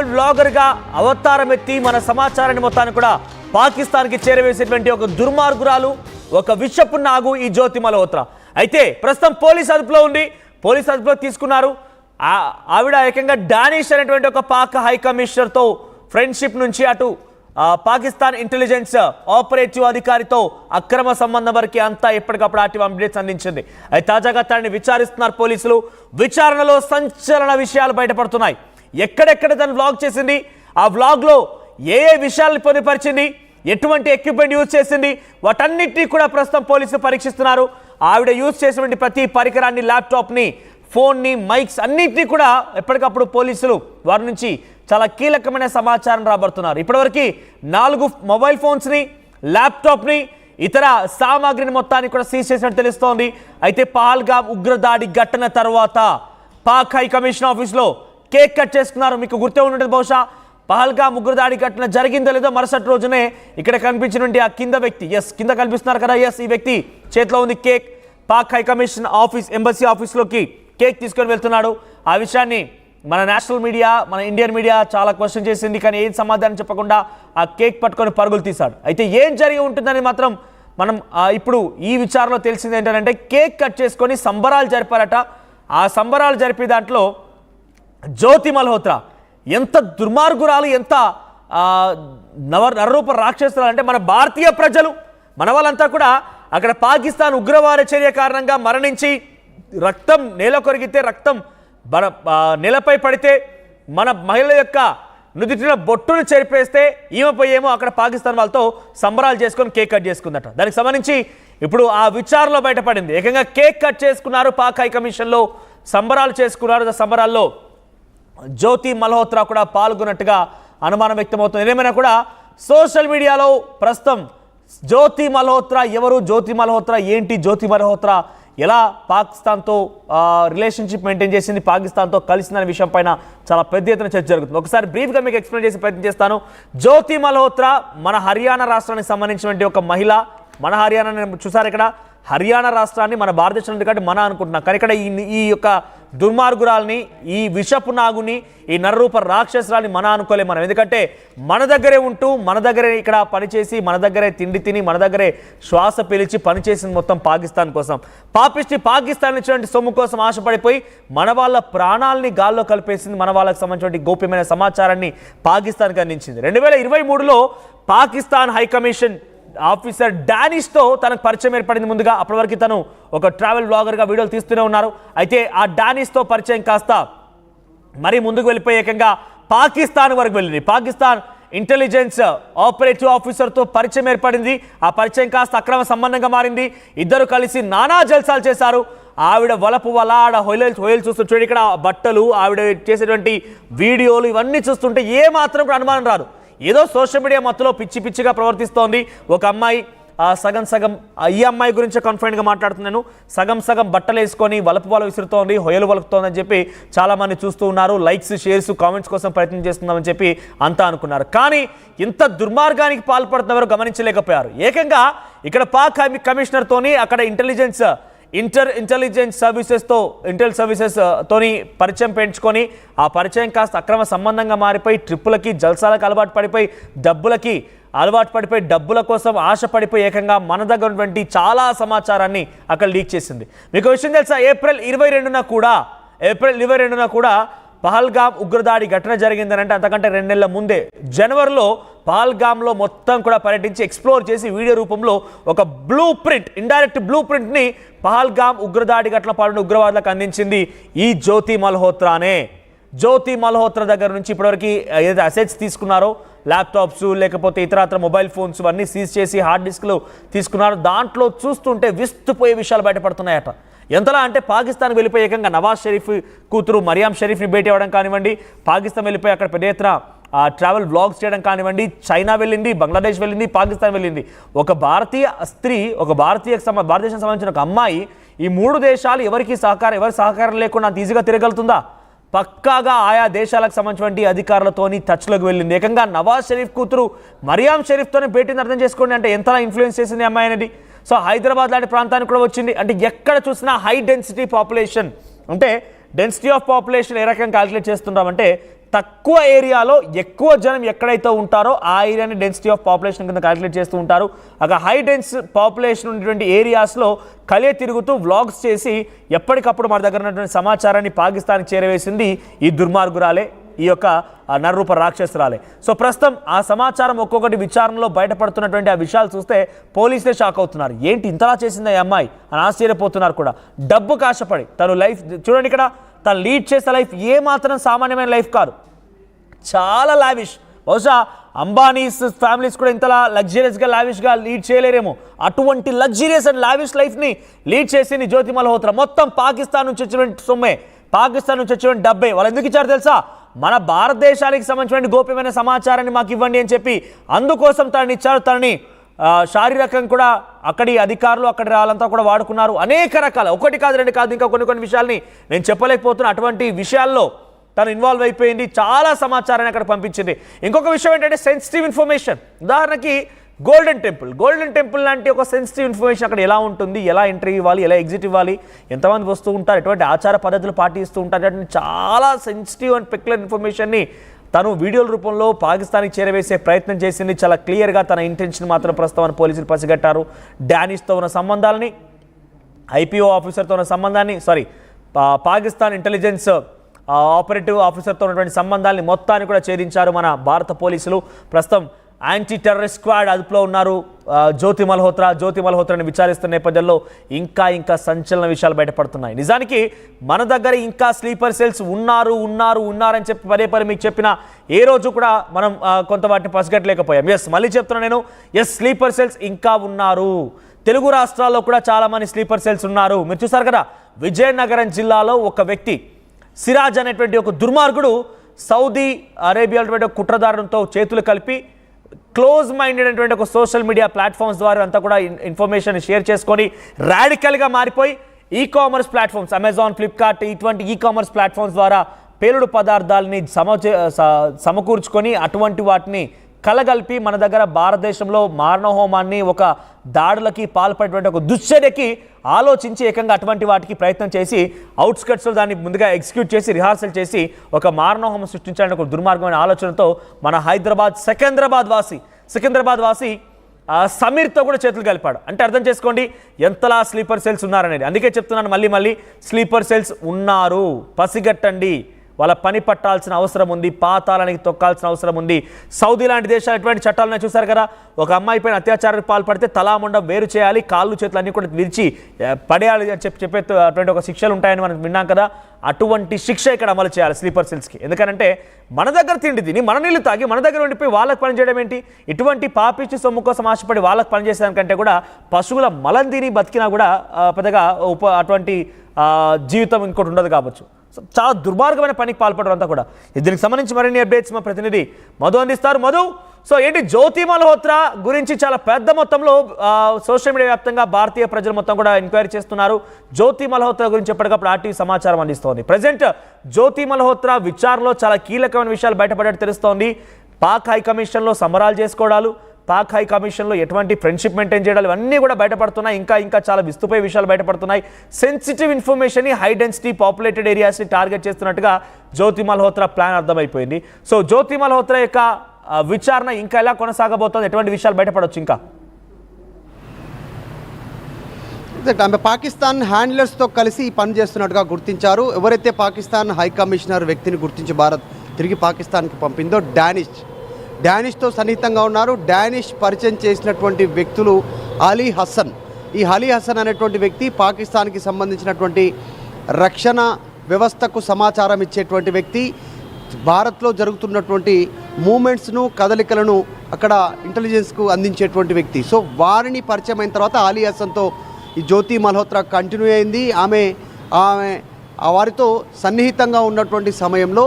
Travel బ్లాగర్గా అవతారం ఎత్తి మన సమాచారాన్ని మొత్తాన్ని కూడా పాకిస్తాన్కి చేరవేసేటువంటి ఒక దుర్మార్గురాలు, ఒక విషపు నాగు ఈ జ్యోతి మల్హోత్రా. అయితే ప్రస్తుతం పోలీస్ అదుపులో ఉంది, పోలీస్ అదుపులో తీసుకున్నారు. ఆవిడ ఏకంగా డానిష్ అనేటువంటి ఒక పాక్ హై కమిషనర్తో ఫ్రెండ్షిప్ నుంచి అటు పాకిస్తాన్ ఇంటెలిజెన్స్ ఆపరేటివ్ అధికారితో అక్రమ సంబంధం వరకు అంతా ఎప్పటికప్పుడు యాక్టివ్ అప్డేట్స్ అందించింది. అయితే తాజాగా తనని విచారిస్తున్నారు పోలీసులు. విచారణలో సంచలన విషయాలు బయటపడుతున్నాయి. ఎక్కడెక్కడ తను వ్లాగ్ చేసింది, ఆ వ్లాగ్లో ఏ విషయాలను పొందుపరిచింది, ఎటువంటి ఎక్విప్మెంట్ యూజ్ చేసింది, వాటన్నిటినీ కూడా ప్రస్తుతం పోలీసులు పరీక్షిస్తున్నారు. ఆవిడ యూజ్ చేసినటువంటి ప్రతి పరికరాన్ని, ల్యాప్టాప్ని, ఫోన్ని, మైక్స్ అన్నింటినీ కూడా ఎప్పటికప్పుడు పోలీసులు వారి నుంచి చాలా కీలకమైన సమాచారం రాబడుతున్నారు. ఇప్పటివరకు 4 మొబైల్ ఫోన్స్ని, ల్యాప్టాప్ని, ఇతర సామాగ్రిని మొత్తాన్ని కూడా సీజ్ చేసినట్టు తెలుస్తోంది. అయితే పహల్గామ్ ఉగ్రదాడి ఘటన తర్వాత పాక్ హై కమిషన్ ఆఫీస్లో కేక్ కట్ చేసుకున్నారు. మీకు గుర్తే ఉంటుంది బహుశా, పహల్గామ్ ఉగ్రదాడి ఘటన జరిగిందో లేదో మరుసటి రోజునే ఇక్కడ కనిపించినటువంటి ఆ కింద వ్యక్తి, కింద కనిపిస్తున్నారు కదా, ఈ వ్యక్తి చేతిలో ఉంది cake. Pak high commission office, embassy ఆఫీస్లోకి కేక్ తీసుకొని వెళ్తున్నాడు. ఆ విషయాన్ని మన నేషనల్ మీడియా, మన ఇండియన్ మీడియా చాలా క్వశ్చన్ చేసింది, కానీ ఏం సమాధానం చెప్పకుండా ఆ కేక్ పట్టుకొని పరుగులు తీశాడు. అయితే ఏం జరిగి ఉంటుందని మాత్రం మనం ఇప్పుడు ఈ విచారణలో తెలిసింది ఏంటంటే, కేక్ కట్ చేసుకొని సంబరాలు జరిపారట. ఆ సంబరాలు జరిపే దాంట్లో జ్యోతి మల్హోత్రా ఎంత దుర్మార్గురాలు, ఎంత నరరూప రాక్షసురాలు అంటే, మన భారతీయ ప్రజలు, మన వాళ్ళంతా కూడా అక్కడ పాకిస్తాన్ ఉగ్రవాద చర్య కారణంగా మరణించి రక్తం నేల కొరిగితే, రక్తం నేలపై పడితే, మన మహిళ యొక్క నుదిటిన బొట్టును చెరిపేస్తే ఈమెపై ఏమో అక్కడ పాకిస్తాన్ వాళ్ళతో సంబరాలు చేసుకొని కేక్ కట్ చేసుకుందట. దానికి సంబంధించి ఇప్పుడు ఆ విచారణలో బయటపడింది. ఏకంగా కేక్ కట్ చేసుకున్నారు, పాక్ హై కమిషన్లో సంబరాలు చేసుకున్నారు. ఆ సంబరాల్లో జ్యోతి మల్హోత్రా కూడా పాల్గొన్నట్టుగా అనుమానం వ్యక్తమవుతుంది. ఏమైనా కూడా సోషల్ మీడియాలో ప్రస్తుతం జ్యోతి మల్హోత్రా ఎవరు, జ్యోతి మల్హోత్రా ఏంటి, జ్యోతి మల్హోత్రా ఎలా పాకిస్తాన్తో రిలేషన్షిప్ మెయింటైన్ చేసింది, పాకిస్తాన్తో కలిసిందనే విషయం పైన చాలా పెద్ద ఎత్తున చర్చ జరుగుతుంది. ఒకసారి బ్రీఫ్గా మీకు ఎక్స్ప్లెయిన్ చేసే ప్రయత్నం చేస్తాను. జ్యోతి మల్హోత్రా మన హర్యానా రాష్ట్రానికి సంబంధించినటువంటి ఒక మహిళ. మన హర్యానా చూసారు, ఇక్కడ హర్యానా రాష్ట్రాన్ని మన భారతదేశం కాబట్టి మన అనుకుంటున్నాం, కానీ ఇక్కడ ఈ యొక్క దుర్మార్గురాల్ని, ఈ విషపు నాగుని, ఈ నరరూప రాక్షసురాల్ని మన అనుకోలేము మనం. ఎందుకంటే మన దగ్గరే ఉంటూ, మన దగ్గరే ఇక్కడ పనిచేసి, మన దగ్గరే తిండి తిని, మన దగ్గరే శ్వాస పీల్చి పనిచేసింది మొత్తం పాకిస్తాన్ కోసం. పాపిష్టి పాకిస్తాన్ ఇచ్చినటువంటి సొమ్ము కోసం ఆశపడిపోయి మన వాళ్ళ ప్రాణాలని గాల్లో కలిపేసింది, మన వాళ్ళకి సంబంధించినటువంటి గోప్యమైన సమాచారాన్ని పాకిస్తాన్కి అందించింది. 2023లో పాకిస్తాన్ హై కమిషన్ ఆఫీసర్ డానిష్తో తనకు పరిచయం ఏర్పడింది. ముందుగా అప్పటి వరకు తను ఒక ట్రావెల్ బ్లాగర్గా వీడియోలు తీస్తూనే ఉన్నారు. అయితే ఆ డానిష్తో పరిచయం కాస్త మరీ ముందుకు వెళ్ళిపోయి ఏకంగా పాకిస్తాన్ వరకు వెళ్ళింది. పాకిస్తాన్ ఇంటెలిజెన్స్ ఆపరేటివ్ ఆఫీసర్తో పరిచయం ఏర్పడింది. ఆ పరిచయం కాస్త అక్రమ సంబంధంగా మారింది. ఇద్దరు కలిసి నానా జల్సాలు చేశారు. ఆవిడ వలపు వల, ఆడ హొయలు చూస్తూ చూడండి, ఇక్కడ బట్టలు, ఆవిడ చేసేటువంటి వీడియోలు ఇవన్నీ చూస్తుంటే ఏ మాత్రం కూడా అనుమానం రాదు. ఏదో సోషల్ మీడియా మత్తులో పిచ్చి పిచ్చిగా ప్రవర్తిస్తోంది ఒక అమ్మాయి. సగం ఈ అమ్మాయి గురించి కాన్ఫిడెంట్గా మాట్లాడుతున్నాను. సగం బట్టలు వేసుకొని వలపు వల విసురుతోంది, హొయలు వలుకుతోంది అని చెప్పి చాలామంది చూస్తూ ఉన్నారు. లైక్స్, షేర్స్, కామెంట్స్ కోసం ప్రయత్నం చేస్తున్నామని చెప్పి అంతా అనుకున్నారు. కానీ ఇంత దుర్మార్గానికి పాల్పడుతున్నవారు గమనించలేకపోయారు. ఏకంగా ఇక్కడ పాక్ కమిషనర్తోని అక్కడ ఇంటెలిజెన్స్ సర్వీసెస్ తోని పరిచయం పెంచుకొని ఆ పరిచయం కాస్త అక్రమ సంబంధంగా మారిపోయి ట్రిప్పులకి, జల్సాలకు అలవాటు పడిపోయి, డబ్బులకి అలవాటు పడిపోయి, డబ్బుల కోసం ఆశపడిపోయి ఏకంగా మన దగ్గర ఉన్నటువంటి చాలా సమాచారాన్ని అక్కడ లీక్ చేసింది. మీకు విషయం తెలుసా, ఏప్రిల్ 22న కూడా పహల్గామ్ ఉగ్రదాడి ఘటన జరిగిందని అంటే అంతకంటే 2 నెలల ముందే జనవరిలో పహల్గామ్లో మొత్తం కూడా పర్యటించి ఎక్స్ప్లోర్ చేసి వీడియో రూపంలో ఒక ఇండైరెక్ట్ బ్లూ ప్రింట్ని పహల్గామ్ ఉగ్రదాడి ఘటన పాల్గొన్న ఉగ్రవాదులకు అందించింది ఈ జ్యోతి మల్హోత్రానే. జ్యోతి మల్హోత్రా దగ్గర నుంచి ఇప్పటివరకు ఏదైతే అసెట్స్ తీసుకున్నారో, ల్యాప్టాప్స్ లేకపోతే ఇతరత్ర మొబైల్ ఫోన్స్ అన్నీ సీజ్ చేసి హార్డ్ డిస్క్లు తీసుకున్నారు. దాంట్లో చూస్తుంటే విస్తుపోయే విషయాలు బయటపడుతున్నాయట. ఎంతలా అంటే పాకిస్తాన్ వెళ్ళిపోయి ఏకంగా నవాజ్ షరీఫ్ కూతురు మరియాం షరీఫ్ని భేటీ అవ్వడం కానివ్వండి, పాకిస్తాన్ వెళ్ళిపోయి అక్కడ పెద్ద ఎత్తున ట్రావెల్ వ్లాగ్స్ చేయడం కానివ్వండి, చైనా వెళ్ళింది, బంగ్లాదేశ్ వెళ్ళింది, పాకిస్తాన్ వెళ్ళింది. ఒక భారతీయ స్త్రీ, ఒక భారతదేశం సంబంధించిన ఒక అమ్మాయి ఈ 3 దేశాలు ఎవరి సహకారం లేకుండా అంత ఈజీగా తిరగలుగుతుందా? పక్కాగా ఆయా దేశాలకు సంబంధించినటువంటి అధికారులతోని టచ్లోకి వెళ్ళింది. ఏకంగా నవాజ్ షరీఫ్ కూతురు మరియాం షరీఫ్తోనే భేటీని అర్థం చేసుకోండి అంటే ఎంతలా ఇన్ఫ్లుయెన్స్ చేసింది అమ్మాయి అనేది. సో హైదరాబాద్ లాంటి ప్రాంతానికి కూడా వచ్చింది. అంటే ఎక్కడ చూసినా హై డెన్సిటీ పాపులేషన్, అంటే డెన్సిటీ ఆఫ్ పాపులేషన్ ఏ రకంగా క్యాలిక్యులేట్ చేస్తున్నామంటే తక్కువ ఏరియాలో ఎక్కువ జనం ఎక్కడైతే ఉంటారో ఆ ఏరియాని డెన్సిటీ ఆఫ్ పాపులేషన్ కింద క్యాలిక్యులేట్ చేస్తూ ఉంటారు. అక్కడ హై డెన్స్ పాపులేషన్ ఉన్నటువంటి ఏరియాస్లో కలియ తిరుగుతూ వ్లాగ్స్ చేసి ఎప్పటికప్పుడు మన దగ్గర ఉన్నటువంటి సమాచారాన్ని పాకిస్తాన్కి చేరవేసింది ఈ దుర్మార్గురాలే, ఈ యొక్క నరరూప రాక్షసురాలే. సో ప్రస్తుతం ఆ సమాచారం ఒక్కొక్కటి విచారణలో బయటపడుతున్నటువంటి ఆ విషయాలు చూస్తే పోలీసులే షాక్ అవుతున్నారు. ఏంటి ఇంతలా చేసింది ఈ అమ్మాయి అని ఆశ్చర్యపోతున్నారు కూడా. డబ్బు కాశపడి తను లైఫ్ చూడండి, ఇక్కడ తను లీడ్ చేసే లైఫ్ ఏ మాత్రం సామాన్యమైన లైఫ్ కాదు, చాలా లావిష్. బహుశా అంబానీస్ ఫ్యామిలీస్ కూడా ఇంతలా లగ్జరియస్గా లావిష్గా లీడ్ చేయలేరేమో. అటువంటి లగ్జరియస్ అండ్ లావిష్ లైఫ్ని లీడ్ చేసింది జ్యోతి మల్హోత్రా. మొత్తం పాకిస్తాన్ నుంచి వచ్చినటువంటి సొమ్మే, పాకిస్తాన్ నుంచి వచ్చినటువంటి డబ్బే. వాళ్ళు ఎందుకు ఇచ్చారు తెలుసా? మన భారతదేశానికి సంబంధించిన గోప్యమైన సమాచారాన్ని మాకు ఇవ్వండి అని చెప్పి అందుకోసం తనని ఇచ్చారు. తనని శారీరకంగా కూడా అక్కడి అధికారులు అక్కడి వాళ్ళంతా కూడా వాడుకున్నారు. అనేక రకాల, ఒకటి కాదు రెండు కాదు, ఇంకా కొన్ని విషయాల్ని నేను చెప్పలేకపోతున్నా. అటువంటి విషయాల్లో తను ఇన్వాల్వ్ అయిపోయింది, చాలా సమాచారాన్ని అక్కడ పంపించింది. ఇంకొక విషయం ఏంటంటే సెన్సిటివ్ ఇన్ఫర్మేషన్. ఉదాహరణకి గోల్డెన్ టెంపుల్ లాంటి ఒక సెన్సిటివ్ ఇన్ఫర్మేషన్ అక్కడ ఎలా ఉంటుంది, ఎలా ఎంట్రీ ఇవ్వాలి, ఎలా ఎగ్జిట్ ఇవ్వాలి, ఎంతమంది వస్తూ ఉంటారు, ఎటువంటి ఆచార పద్ధతులు పాటిస్తూ ఉంటారు, అటువంటి చాలా సెన్సిటివ్ అండ్ పెక్యులర్ ఇన్ఫర్మేషన్ని తను వీడియోల రూపంలో పాకిస్తాన్కి చేరవేసే ప్రయత్నం చేసింది. చాలా క్లియర్గా తన ఇంటెన్షన్ మాత్రం ప్రస్తుతం పోలీసులు పసిగట్టారు. డానిష్తో ఉన్న సంబంధాలని, ఐపీఓ ఆఫీసర్తో ఉన్న సంబంధాన్ని, పాకిస్తాన్ ఇంటెలిజెన్స్ ఆపరేటివ్ ఆఫీసర్తో ఉన్నటువంటి సంబంధాన్ని మొత్తాన్ని కూడా ఛేదించారు మన భారత పోలీసులు. ప్రస్తుతం యాంటీ టెర్రరిస్ట్ స్క్వాడ్ అదుపులో ఉన్నారు జ్యోతి మల్హోత్రాని విచారిస్తున్న నేపథ్యంలో ఇంకా సంచలన విషయాలు బయటపడుతున్నాయి. నిజానికి మన దగ్గర ఇంకా స్లీపర్ సెల్స్ ఉన్నారని చెప్పి పదే మీకు చెప్పిన ఏ రోజు కూడా మనం కొంత వాటిని పసిగట్టలేకపోయాం. మళ్ళీ చెప్తున్నా నేను, స్లీపర్ సెల్స్ ఇంకా ఉన్నారు. తెలుగు రాష్ట్రాల్లో కూడా చాలామంది స్లీపర్ సెల్స్ ఉన్నారు. మీరు చూసారు కదా, విజయనగరం జిల్లాలో ఒక వ్యక్తి సిరాజ్ అనేటువంటి ఒక దుర్మార్గుడు సౌదీ అరేబియాలో కుట్రదారులతో చేతులు కలిపి క్లోజ్ మైండెడ్ అనేటువంటి ఒక సోషల్ మీడియా ప్లాట్ఫామ్స్ ద్వారా అంతా కూడా ఇన్ఫర్మేషన్ షేర్ చేసుకొని రాడికల్గా మారిపోయి ఈ-కామర్స్ ప్లాట్ఫామ్స్, అమెజాన్, ఫ్లిప్కార్ట్ ఇటువంటి ఈ-కామర్స్ ప్లాట్ఫామ్స్ ద్వారా పేలుడు పదార్థాలని సమకూర్చుకొని అటువంటి వాటిని కలగలిపి మన దగ్గర భారతదేశంలో మారణహోమాన్ని, ఒక దాడులకి పాల్పడేటువంటి ఒక దుశ్చర్యకి ఆలోచించి ఏకంగా అటువంటి వాటికి ప్రయత్నం చేసి అవుట్స్కట్స్లో దాన్ని ముందుగా ఎగ్జిక్యూట్ చేసి రిహార్సల్ చేసి ఒక మారణహోమం సృష్టించాలని ఒక దుర్మార్గమైన ఆలోచనతో మన సికింద్రాబాద్ వాసి సమీర్తో కూడా చేతులు కలిపాడు. అంటే అర్థం చేసుకోండి ఎంతలా స్లీపర్ సెల్స్ ఉన్నారనేది. అందుకే చెప్తున్నాను మళ్ళీ స్లీపర్ సెల్స్ ఉన్నారు, పసిగట్టండి. వాళ్ళ పని పట్టాల్సిన అవసరం ఉంది, పాతాళానికి తొక్కాల్సిన అవసరం ఉంది. సౌదీ లాంటి దేశాలు ఎటువంటి చట్టాలను చూశారు కదా, ఒక అమ్మాయి పైన అత్యాచారానికి పాల్పడితే తలాముండం వేరు చేయాలి, కాళ్ళు చేతులు అన్నీ కూడా విరిచి పడేయాలి అని చెప్పే అటువంటి ఒక శిక్షలు ఉంటాయని మనం విన్నాం కదా. అటువంటి శిక్ష ఇక్కడ అమలు చేయాలి స్లీపర్ సెల్స్కి. ఎందుకంటే మన దగ్గర తిండి తిని, మన నీళ్ళు తాగి, మన దగ్గర ఉండిపోయి వాళ్ళకి పని చేయడం ఏంటి? ఇటువంటి పాపిచ్చి సొమ్ము కోసం ఆశపడి వాళ్ళకి పని చేసేదానికంటే కూడా పశువుల మలం తిని బతికినా కూడా పెద్దగా అటువంటి జీవితం ఇంకోటి ఉండదు కావచ్చు. చాలా దుర్మార్గమైన పనికి పాల్పడరంతా కూడా. దీనికి సంబంధించి మరిన్ని అప్డేట్స్ మా ప్రతినిధి మధు అందిస్తారు. మధు, ఏంటి జ్యోతి మల్హోత్రా గురించి చాలా పెద్ద మొత్తంలో సోషల్ మీడియా వ్యాప్తంగా భారతీయ ప్రజలు మొత్తం కూడా ఎంక్వైరీ చేస్తున్నారు. జ్యోతి మల్హోత్రా గురించి ఎప్పటికప్పుడు ఆర్టీవీ సమాచారం అందిస్తోంది. ప్రజెంట్ జ్యోతి మల్హోత్రా విచారణలో చాలా కీలకమైన విషయాలు బయటపడేట్టు తెలుస్తోంది. పాక్ హై కమిషన్లో సంబరాలు చేసుకోవడాలు, పాక్ హై కమిషన్లో ఎటువంటి ఫ్రెండ్షిప్ మెయింటైన్ చేయడాలు ఇవన్నీ కూడా బయటపడుతున్నాయి. ఇంకా చాలా విస్తుపోయే విషయాలు బయటపడుతున్నాయి. Sensitive information high density populated ఏరియాస్ని టార్గెట్ చేస్తున్నట్టుగా జ్యోతి మల్హోత్రా ప్లాన్ అర్థమైపోయింది. జ్యోతి మల్హోత్రా యొక్క విచారణ ఇంకా ఎలా కొనసాగబోతోంది, ఎటువంటి విషయాలు బయటపడవచ్చు? ఇంకా ఆమె పాకిస్తాన్ హ్యాండ్లర్స్తో కలిసి పని చేస్తున్నట్టుగా గుర్తించారు. ఎవరైతే పాకిస్తాన్ హై కమిషనర్ వ్యక్తిని గుర్తించి భారత్ తిరిగి పాకిస్తాన్కి పంపిందో డానిష్తో సన్నిహితంగా ఉన్నారు. డానిష్ పరిచయం చేసినటువంటి వ్యక్తులు అలీ హసన్. ఈ అలీ హసన్ అనేటువంటి వ్యక్తి పాకిస్తాన్కి సంబంధించినటువంటి రక్షణ వ్యవస్థకు సమాచారం ఇచ్చేటువంటి వ్యక్తి. భారత్లో జరుగుతున్నటువంటి మూమెంట్స్ను, కదలికలను అక్కడ ఇంటెలిజెన్స్కు అందించేటువంటి వ్యక్తి. వారిని పరిచయం అయిన తర్వాత అలీ హసన్తో ఈ జ్యోతి మల్హోత్రా కంటిన్యూ అయింది. ఆమె వారితో సన్నిహితంగా ఉన్నటువంటి సమయంలో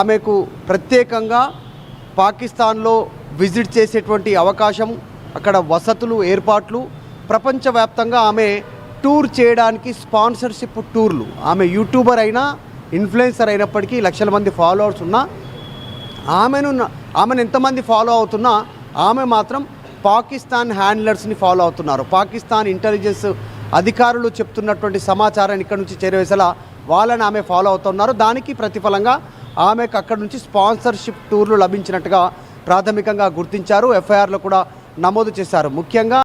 ఆమెకు ప్రత్యేకంగా పాకిస్తాన్లో విజిట్ చేసేటువంటి అవకాశం, అక్కడ వసతులు, ఏర్పాట్లు, ప్రపంచవ్యాప్తంగా ఆమె టూర్ చేయడానికి స్పాన్సర్షిప్ టూర్లు. ఆమె యూట్యూబర్ అయినా, ఇన్ఫ్లుయెన్సర్ అయినప్పటికీ లక్షల మంది ఫాలోవర్స్ ఉన్నా, ఆమెను ఎంతమంది ఫాలో అవుతున్నా ఆమె మాత్రం పాకిస్తాన్ హ్యాండ్లర్స్ని ఫాలో అవుతున్నారు. పాకిస్తాన్ ఇంటెలిజెన్స్ అధికారులు చెప్తున్నటువంటి సమాచారాన్ని ఇక్కడ నుంచి చేరవేసేలా వాళ్ళని ఆమె ఫాలో అవుతున్నారు. దానికి ప్రతిఫలంగా ఆమెకు అక్కడ నుంచి స్పాన్సర్షిప్ టూర్లు లభించినట్టుగా ప్రాథమికంగా గుర్తించారు. ఎఫ్ఐఆర్లో కూడా నమోదు చేశారు. ముఖ్యంగా